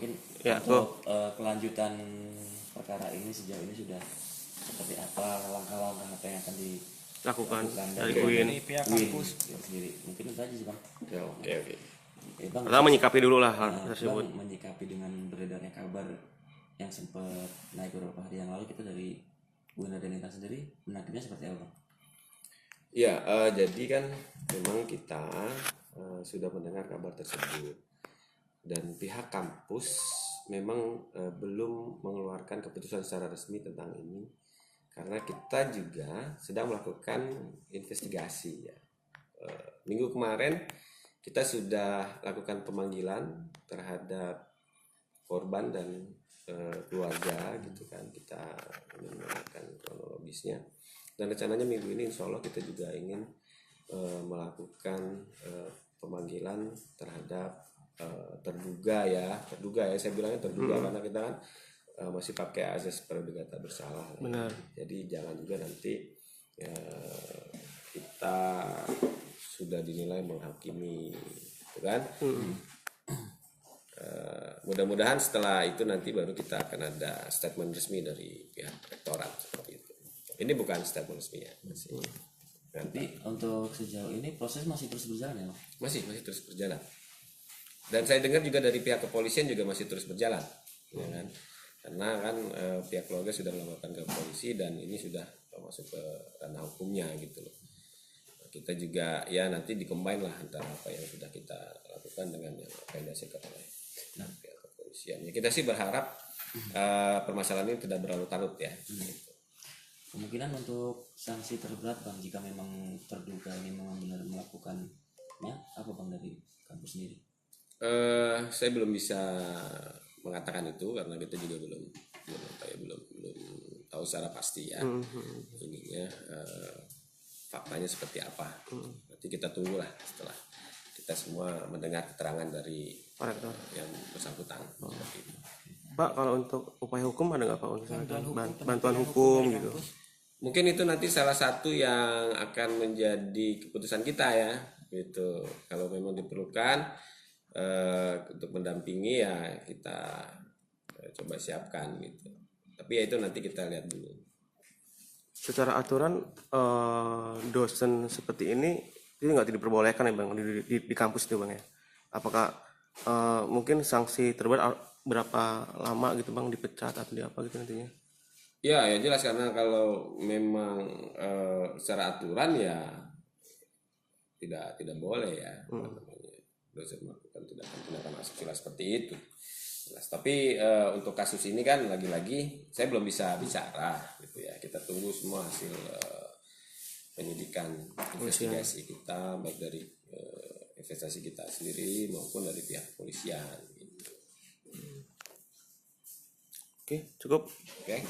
mungkin Ya, untuk kelanjutan perkara ini sejauh ini sudah seperti apa, langkah-langkah apa yang akan lakukan dari dari UIN. pihak UIN kampus. sendiri. Mungkin itu aja sih Bang. Ya, oke. Bang, Pertama menyikapi dulu lah hal Bang tersebut. menyikapi dengan beredarnya kabar yang sempat naik beberapa hari yang lalu, kita dari UIN Raden Intan sendiri menanggapinya seperti apa Bang? Ya, jadi kan memang kita sudah mendengar kabar tersebut dan pihak kampus memang belum mengeluarkan keputusan secara resmi tentang ini karena kita juga sedang melakukan investigasi ya. Minggu kemarin kita sudah lakukan pemanggilan terhadap korban dan keluarga gitu kan, kita mendengarkan kronologisnya dan rencananya minggu ini insya Allah kita juga ingin melakukan pemanggilan terhadap terduga ya saya bilangnya terduga karena kita kan masih pakai azas praduga tak bersalah. Benar. Jadi jangan juga nanti kita sudah dinilai menghakimi, gitu kan? Mudah-mudahan setelah itu nanti baru kita akan ada statement resmi dari pihak rektorat seperti itu. Ini bukan statement resminya masih. Nanti untuk sejauh ini proses masih terus berjalan ya Bang? Masih terus berjalan. Dan saya dengar juga dari pihak kepolisian juga masih terus berjalan, ya kan? Karena kan pihak keluarga sudah melaporkan ke polisi dan ini sudah masuk ke ranah hukumnya gitu loh. Kita juga ya nanti dikombin lah antara apa yang sudah kita lakukan dengan yang apa yang dihasilkan oleh pihak kepolisian. Ya, kita sih berharap permasalahan ini tidak berlarut-larut ya. Kemungkinan untuk sanksi terberat Bang jika memang terduga ini memang benar melakukannya apa Bang dari kampus sendiri? Saya belum bisa mengatakan itu karena kita juga belum tahu secara pasti ya ininya faktanya seperti apa. Nanti kita tunggulah setelah kita semua mendengar keterangan dari yang bersangkutan. Pak, kalau untuk upaya hukum ada nggak Pak untuk bantuan hukum gitu? Mungkin itu nanti salah satu yang akan menjadi keputusan kita ya gitu. Kalau memang diperlukan untuk mendampingi ya kita coba siapkan gitu. Tapi ya itu nanti kita lihat dulu. Secara aturan dosen seperti ini itu nggak diperbolehkan ya Bang di kampus itu Bang ya? Apakah mungkin sanksi terberat berapa lama gitu Bang dipecat atau di apa gitu nantinya? Ya jelas karena kalau memang secara aturan ya tidak boleh ya. Dosen melakukan tindakan asusila seperti itu. Jelas. Tapi untuk kasus ini kan lagi-lagi saya belum bisa bicara gitu ya. Kita tunggu semua hasil penyidikan investigasi kita baik dari investasi kita sendiri maupun dari pihak kepolisian gitu. Oke, cukup. Oke.